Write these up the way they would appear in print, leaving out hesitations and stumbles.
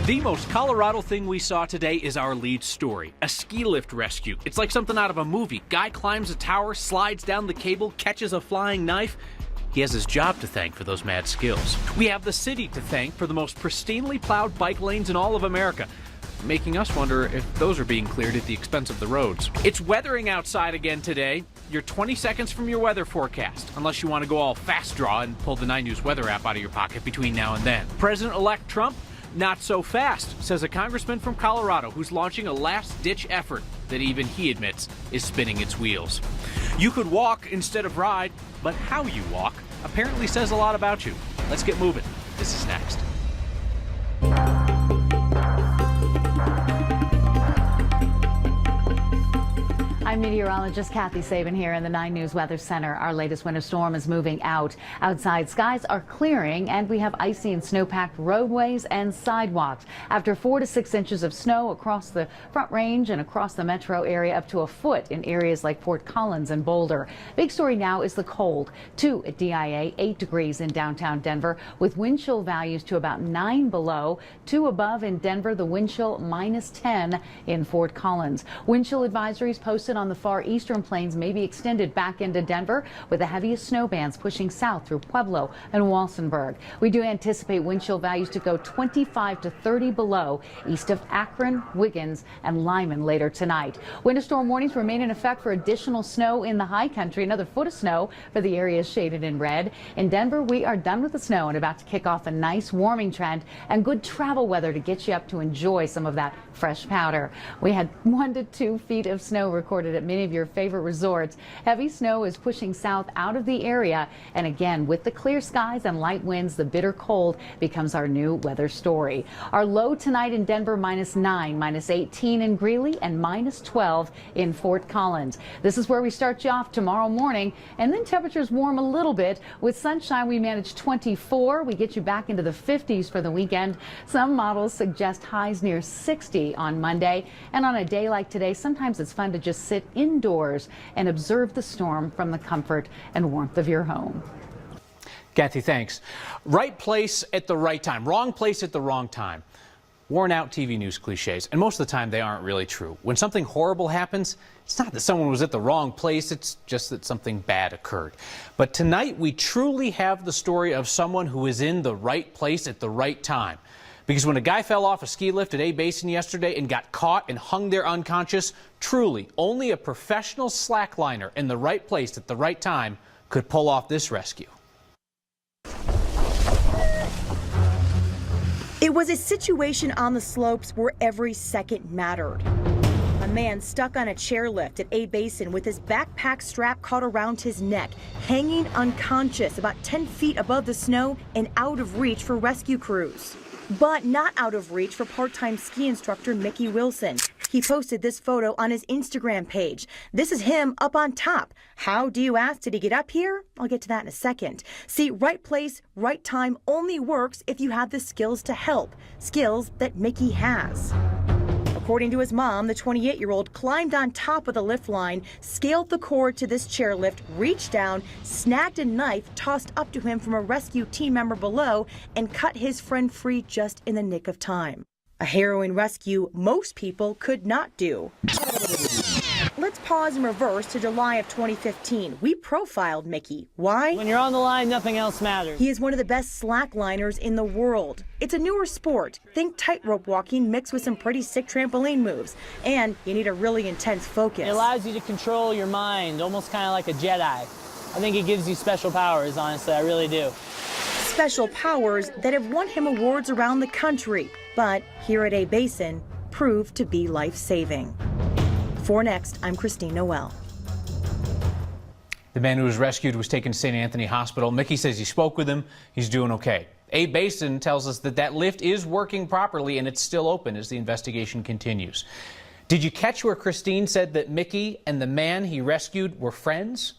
The most Colorado thing we saw today is our lead story, a ski lift rescue. It's like something out of a movie. Guy climbs a tower, slides down the cable, catches a flying knife. He has his job to thank for those mad skills. We have the city to thank for the most pristinely plowed bike lanes in all of America, making us wonder if those are being cleared at the expense of the roads. It's weathering outside again today. You're 20 seconds from your weather forecast, unless you want to go all fast draw and pull the 9 News weather app out of your pocket between now and then. President-elect Trump, not so fast, says a congressman from Colorado who's launching a last-ditch effort that even he admits is spinning its wheels. You could walk instead of ride, but how you walk apparently says a lot about you. Let's get moving. This is next. I'm meteorologist Kathy Sabin here in the 9 News Weather Center. Our latest winter storm is moving out. Outside, skies are clearing and we have icy and snow-packed roadways and sidewalks. After 4 to 6 inches of snow across the Front Range and across the metro area, up to a foot in areas like Fort Collins and Boulder. Big story now is the cold. 2 at DIA, 8 degrees in downtown Denver with wind chill values to about 9 below. 2 above in Denver, the wind chill -10 in Fort Collins. Wind chill advisories posted on the far eastern plains may be extended back into Denver with the heaviest snow bands pushing south through Pueblo and Walsenburg. We do anticipate wind chill values to go 25 to 30 below east of Akron, Wiggins, and Lyman later tonight. Winter storm warnings remain in effect for additional snow in the high country. Another foot of snow for the areas shaded in red. In Denver, we are done with the snow and about to kick off a nice warming trend and good travel weather to get you up to enjoy some of that fresh powder. We had 1 to 2 feet of snow recorded at many of your favorite resorts. Heavy snow is pushing south out of the area, and again, with the clear skies and light winds, the bitter cold becomes our new weather story. Our low tonight in Denver -9, -18 in Greeley, and -12 in Fort Collins. This is where we start you off tomorrow morning, and then temperatures warm a little bit. With sunshine, we manage 24. We get you back into the 50s for the weekend. Some models suggest highs near 60 on Monday, and on a day like today, sometimes it's fun to just sit indoors and observe the storm from the comfort and warmth of your home. Kathy, thanks. Right place at the right time. Wrong place at the wrong time. Worn out TV news cliches, and most of the time they aren't really true. When something horrible happens, it's not that someone was at the wrong place, it's just that something bad occurred. But tonight we truly have the story of someone who is in the right place at the right time. Because when a guy fell off a ski lift at A-Basin yesterday and got caught and hung there unconscious, truly, only a professional slackliner in the right place at the right time could pull off this rescue. It was a situation on the slopes where every second mattered. A man stuck on a chairlift at A-Basin with his backpack strap caught around his neck, hanging unconscious about 10 feet above the snow and out of reach for rescue crews. But not out of reach for part-time ski instructor Mickey Wilson. He posted this photo on his Instagram page. This is him up on top. How, do you ask, did he get up here? I'll get to that in a second. See, right place, right time only works if you have the skills to help. Skills that Mickey has. According to his mom, the 28-year-old climbed on top of the lift line, scaled the cord to this chairlift, reached down, snagged a knife tossed up to him from a rescue team member below, and cut his friend free just in the nick of time. A harrowing rescue most people could not do. Let's pause and reverse to July of 2015. We profiled Mickey. Why? When you're on the line, nothing else matters. He is one of the best slackliners in the world. It's a newer sport. Think tightrope walking mixed with some pretty sick trampoline moves. And you need a really intense focus. It allows you to control your mind, almost kind of like a Jedi. I think it gives you special powers, honestly, I really do. Special powers that have won him awards around the country, but here at A-Basin, proved to be life-saving. For Next, I'm Christine Noel. The man who was rescued was taken to St. Anthony Hospital. Mickey says he spoke with him. He's doing okay. A-Basin tells us that that lift is working properly and it's still open as the investigation continues. Did you catch where Christine said that Mickey and the man he rescued were friends?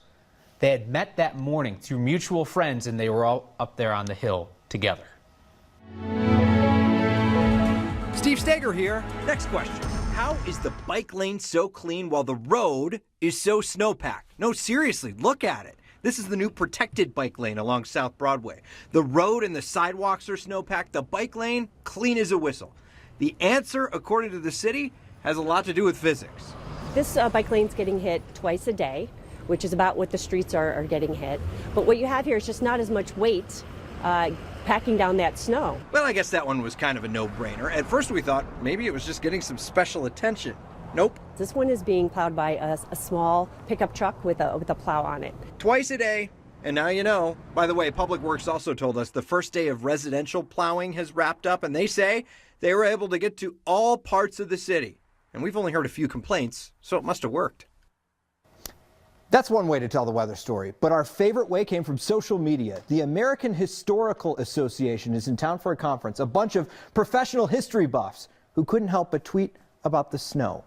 They had met that morning through mutual friends and they were all up there on the hill together. Steve Steger here. Next question. How is the bike lane so clean while the road is so snowpacked? No, seriously, look at it. This is the new protected bike lane along South Broadway. The road and the sidewalks are snowpacked. The bike lane, clean as a whistle. The answer, according to the city, has a lot to do with physics. This bike lane's getting hit twice a day, which is about what the streets are getting hit. But what you have here is just not as much weight packing down that snow. Well, I guess that one was kind of a no-brainer. At first we thought maybe it was just getting some special attention. Nope. This one is being plowed by a small pickup truck with a plow on it. Twice a day, and now you know. By the way, Public Works also told us the first day of residential plowing has wrapped up, and they say they were able to get to all parts of the city. And we've only heard a few complaints, so it must have worked. That's one way to tell the weather story, but our favorite way came from social media. The American Historical Association is in town for a conference. A bunch of professional history buffs who couldn't help but tweet about the snow.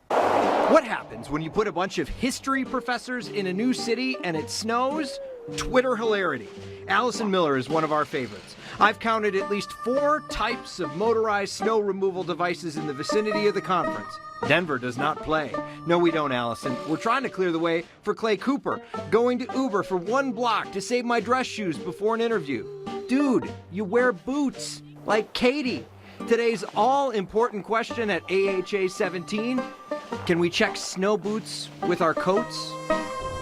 What happens when you put a bunch of history professors in a new city and it snows? Twitter hilarity. Allison Miller is one of our favorites. I've counted at least 4 types of motorized snow removal devices in the vicinity of the conference. Denver does not play. No, we don't, Allison. We're trying to clear the way for Clay Cooper, going to Uber for 1 block to save my dress shoes before an interview. Dude, you wear boots like Katie. Today's all-important question at AHA 17, can we check snow boots with our coats?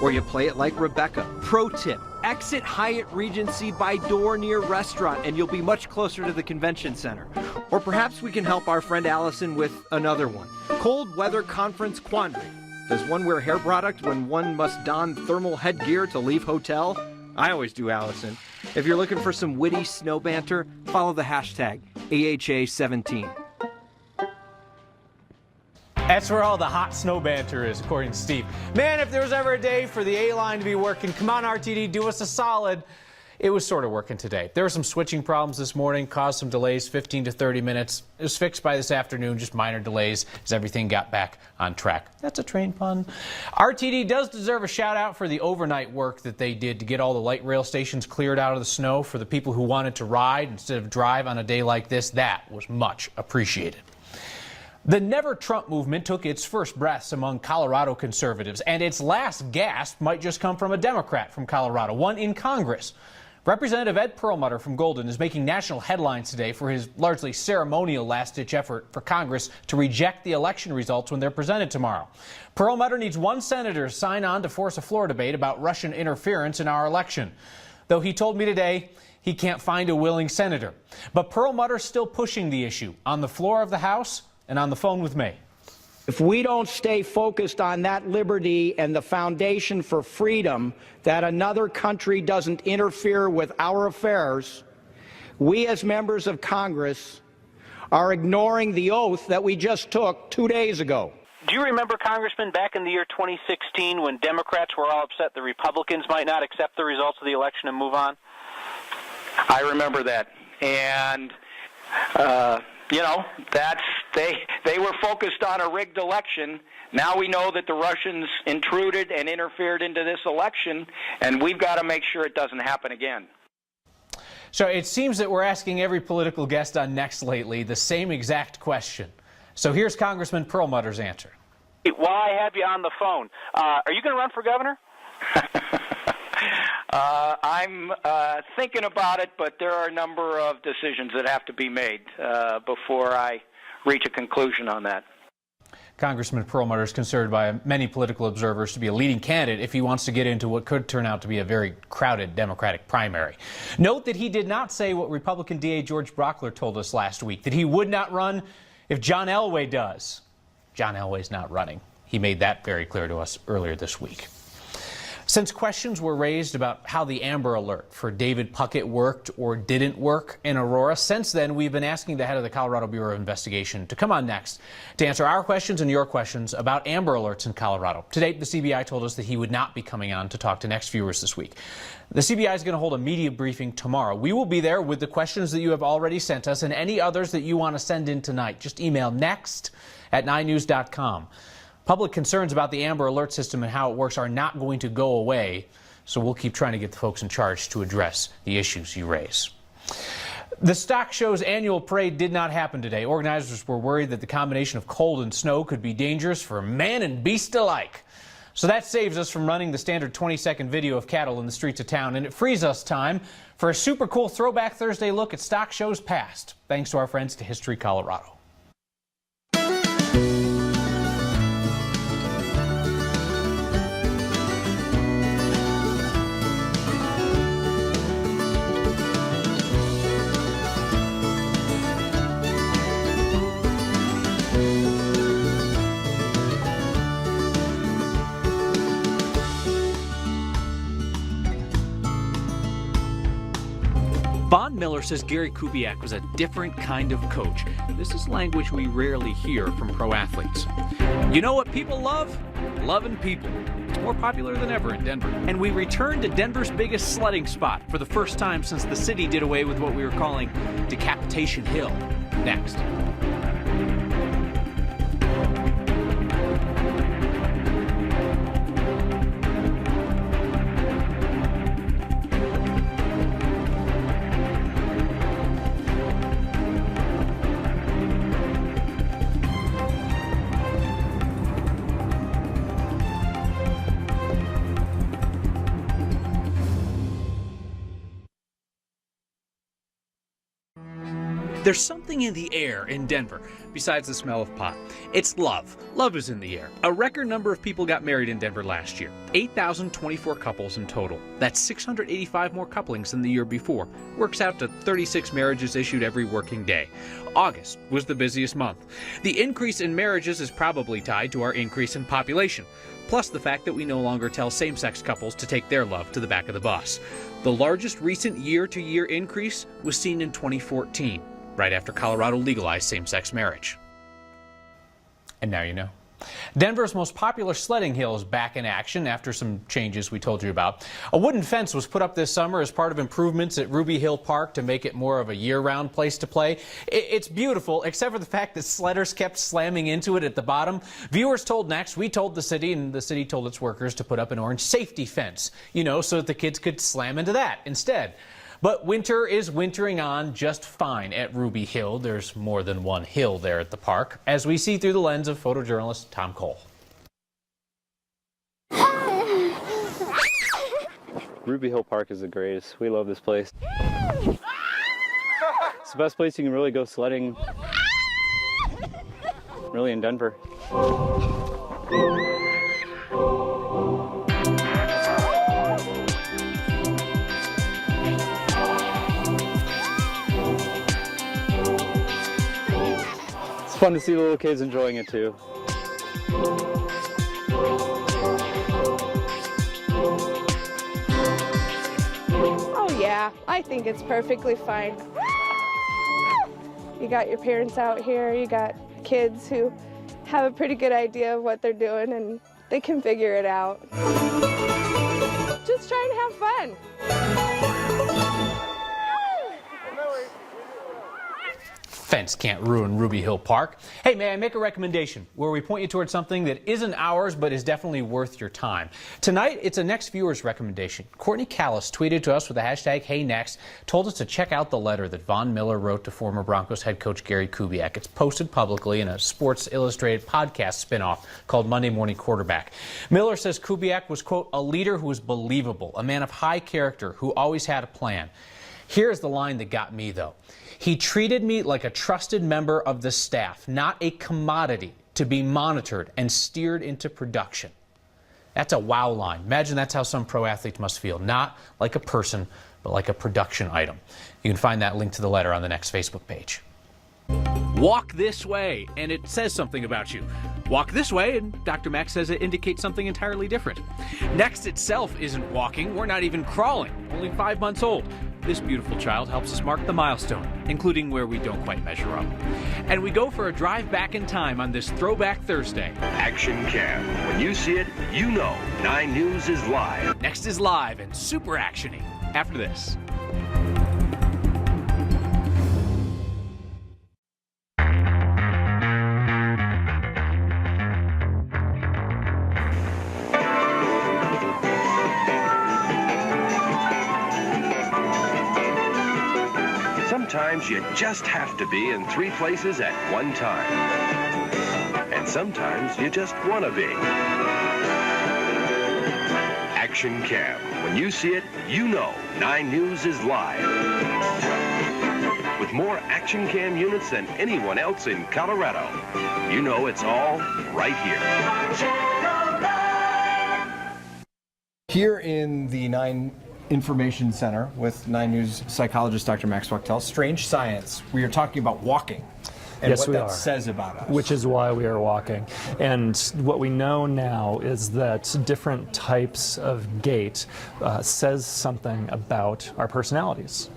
Or you play it like Rebecca. Pro tip, exit Hyatt Regency by door near restaurant and you'll be much closer to the convention center. Or perhaps we can help our friend Allison with another one. Cold weather conference quandary. Does one wear hair product when one must don thermal headgear to leave hotel? I always do, Allison. If you're looking for some witty snow banter, follow the hashtag AHA17. That's where all the hot snow banter is, according to Steve. Man, if there was ever a day for the A-line to be working, come on, RTD, do us a solid. It was sort of working today. There were some switching problems this morning, caused some delays, 15 to 30 minutes. It was fixed by this afternoon, just minor delays as everything got back on track. That's a train pun. RTD does deserve a shout out for the overnight work that they did to get all the light rail stations cleared out of the snow for the people who wanted to ride instead of drive on a day like this. That was much appreciated. The Never Trump movement took its first breaths among Colorado conservatives, and its last gasp might just come from a Democrat from Colorado, one in Congress. Representative Ed Perlmutter from Golden is making national headlines today for his largely ceremonial last-ditch effort for Congress to reject the election results when they're presented tomorrow. Perlmutter needs 1 senator to sign on to force a floor debate about Russian interference in our election, though he told me today he can't find a willing senator. But Perlmutter's still pushing the issue on the floor of the House and on the phone with me. If we don't stay focused on that liberty and the foundation for freedom, that another country doesn't interfere with our affairs, we as members of Congress are ignoring the oath that we just took 2 days ago. Do you remember, Congressman, back in the year 2016 when Democrats were all upset the Republicans might not accept the results of the election and move on? I remember that. And you know, they were focused on a rigged election. Now we know that the Russians intruded and interfered into this election, and we've got to make sure it doesn't happen again. So it seems that we're asking every political guest on Next lately the same exact question. So here's Congressman Perlmutter's answer. While I have you on the phone, are you going to run for governor? I'm thinking about it, but there are a number of decisions that have to be made before I reach a conclusion on that. Congressman Perlmutter is considered by many political observers to be a leading candidate if he wants to get into what could turn out to be a very crowded Democratic primary. Note that he did not say what Republican DA George Brockler told us last week, that he would not run if John Elway does. John Elway's not running. He made that very clear to us earlier this week. Since questions were raised about how the Amber Alert for David Puckett worked or didn't work in Aurora, since then we've been asking the head of the Colorado Bureau of Investigation to come on next to answer our questions and your questions about Amber Alerts in Colorado. Today, the CBI told us that he would not be coming on to talk to Next viewers this week. The CBI is going to hold a media briefing tomorrow. We will be there with the questions that you have already sent us and any others that you want to send in tonight. Just email next@9news.com. Public concerns about the Amber Alert system and how it works are not going to go away, so we'll keep trying to get the folks in charge to address the issues you raise. The stock show's annual parade did not happen today. Organizers were worried that the combination of cold and snow could be dangerous for man and beast alike. So that saves us from running the standard 20-second video of cattle in the streets of town, and it frees us time for a super cool Throwback Thursday look at stock shows past, thanks to our friends to History Colorado. Von Miller says Gary Kubiak was a different kind of coach. This is language we rarely hear from pro athletes. You know what people love? Loving people. It's more popular than ever in Denver. And we return to Denver's biggest sledding spot for the first time since the city did away with what we were calling Decapitation Hill. Next. There's something in the air in Denver, besides the smell of pot. It's love. Love is in the air. A record number of people got married in Denver last year. 8,024 couples in total. That's 685 more couplings than the year before. Works out to 36 marriages issued every working day. August was the busiest month. The increase in marriages is probably tied to our increase in population, plus the fact that we no longer tell same-sex couples to take their love to the back of the bus. The largest recent year-to-year increase was seen in 2014. Right after Colorado legalized same-sex marriage. And now you know. Denver's most popular sledding hill is back in action after some changes we told you about. A wooden fence was put up this summer as part of improvements at Ruby Hill Park to make it more of a year-round place to play. It's beautiful, except for the fact that sledders kept slamming into it at the bottom. Viewers told Next, we told the city, and the city told its workers to put up an orange safety fence, so that the kids could slam into that instead. But winter is wintering on just fine at Ruby Hill. There's more than one hill there at the park, as we see through the lens of photojournalist Tom Cole. Ruby Hill Park is the greatest. We love this place. It's the best place you can really go sledding, really, in Denver. It's fun to see the little kids enjoying it too. Oh yeah, I think it's perfectly fine. You got your parents out here, you got kids who have a pretty good idea of what they're doing and they can figure it out. Just trying to have fun. Fence can't ruin Ruby Hill Park. Hey, may I make a recommendation where we point you towards something that isn't ours but is definitely worth your time? Tonight, it's a Next viewer's recommendation. Courtney Callis tweeted to us with the hashtag HeyNext, told us to check out the letter that Von Miller wrote to former Broncos head coach Gary Kubiak. It's posted publicly in a Sports Illustrated podcast spinoff called Monday Morning Quarterback. Miller says Kubiak was, quote, a leader who was believable, a man of high character who always had a plan. Here's the line that got me, though. He treated me like a trusted member of the staff, not a commodity to be monitored and steered into production. That's a wow line. Imagine that's how some pro athletes must feel. Not like a person, but like a production item. You can find that link to the letter on the Next Facebook page. Walk this way, and it says something about you. Walk this way, and Dr. Max says it indicates something entirely different. Next itself isn't walking. We're not even crawling. Only 5 months old. This beautiful child helps us mark the milestone, including where we don't quite measure up. And we go for a drive back in time on this Throwback Thursday. Action Cam. When you see it, you know 9 News is live. Next is live and super actiony after this. Sometimes you just have to be in 3 places at one time. And sometimes you just want to be. Action Cam. When you see it, you know 9 News is live. With more Action Cam units than anyone else in Colorado, you know it's all right here. Here in the 9 Information Center with 9 News psychologist Dr. Max Wachtel. Strange science. We are talking about walking and yes, what we that are. says about us. Which is why we are walking. And what we know now is that different types of gait says something about our personalities.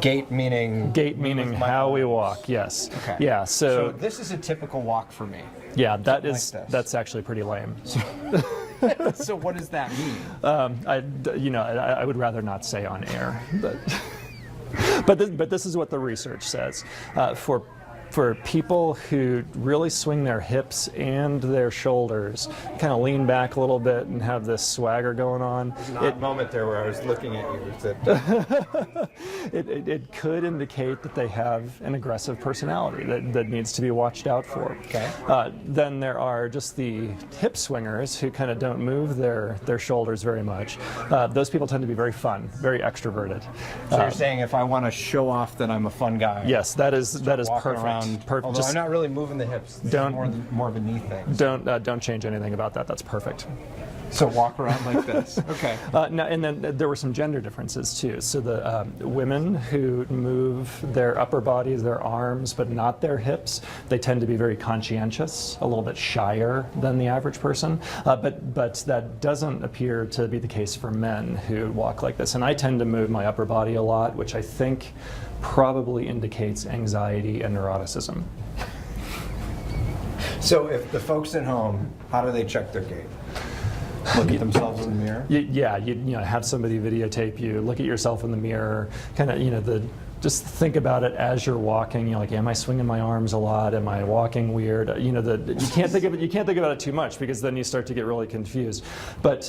Gait meaning? Gait meaning how we walk, yes. Okay. Yeah, So this is a typical walk for me. yeah, that's this. actually pretty lame. So what does that mean? I would rather not say on air, but this is what the research says. For people who really swing their hips and their shoulders, kind of lean back a little bit and have this swagger going on. There's an odd moment there where I was looking at you. It could indicate that they have an aggressive personality that needs to be watched out for. Okay. Then there are just the hip swingers who kind of don't move their shoulders very much. Those people tend to be very fun, very extroverted. So you're saying if I want to show off that I'm a fun guy? Yes, that is perfect. Around, although just I'm not really moving the hips. This is more of a knee thing. Don't change anything about that. That's perfect. So walk around like this. Okay. And then there were some gender differences too. So the women who move their upper bodies, their arms, but not their hips, they tend to be very conscientious, a little bit shyer than the average person. But that doesn't appear to be the case for men who walk like this. And I tend to move my upper body a lot, which I think probably indicates anxiety and neuroticism. So if the folks at home, how do they check their gait? Look at themselves in the mirror? You have somebody videotape you, look at yourself in the mirror, kind of just think about it as you're walking. Like, am I swinging my arms a lot? Am I walking weird? You can't think of it. You can't think about it too much because then you start to get really confused. But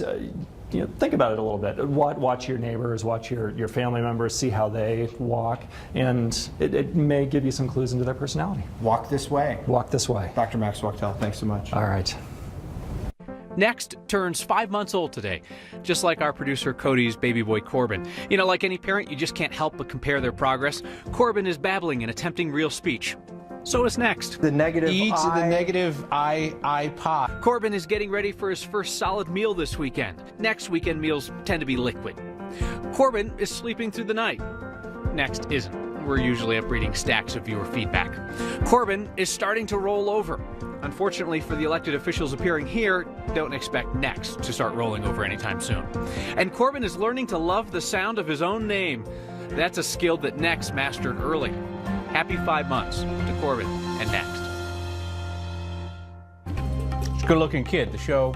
think about it a little bit. Watch your neighbors, watch your family members, see how they walk, and it may give you some clues into their personality. Walk this way. Walk this way. Dr. Max Wachtel, thanks so much. All right. Next turns 5 months old today, just like our producer Cody's baby boy Corbin. Like any parent, you just can't help but compare their progress. Corbin is babbling and attempting real speech. So is Next. The negative Eats I. the negative iPod. Corbin is getting ready for his first solid meal this weekend. Next weekend meals tend to be liquid. Corbin is sleeping through the night. Next isn't. We're usually up reading stacks of viewer feedback. Corbin is starting to roll over. Unfortunately for the elected officials appearing here, don't expect Next to start rolling over anytime soon. And Corbin is learning to love the sound of his own name. That's a skill that Next mastered early. Happy 5 months to Corbin and Next. It's a good-looking kid. The show,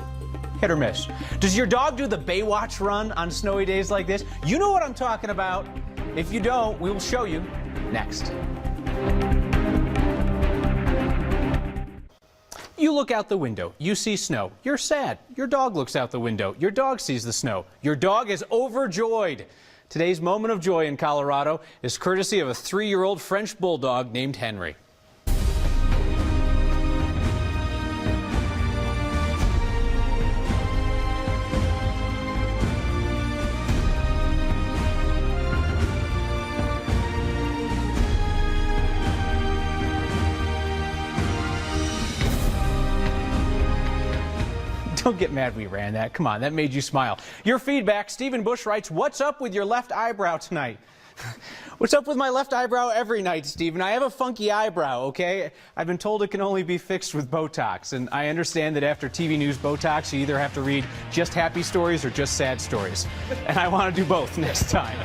hit or miss. Does your dog do the Baywatch run on snowy days like this? You know what I'm talking about. If you don't, we will show you next. You look out the window, you see snow, you're sad. Your dog looks out the window, your dog sees the snow. Your dog is overjoyed. Today's moment of joy in Colorado is courtesy of a 3-year-old French bulldog named Henry. Don't get mad we ran that. Come on, that made you smile. Your feedback, Stephen Bush writes, what's up with your left eyebrow tonight? What's up with my left eyebrow every night, Stephen? I have a funky eyebrow, okay? I've been told it can only be fixed with Botox, and I understand that after TV News Botox, you either have to read just happy stories or just sad stories. And I want to do both next time.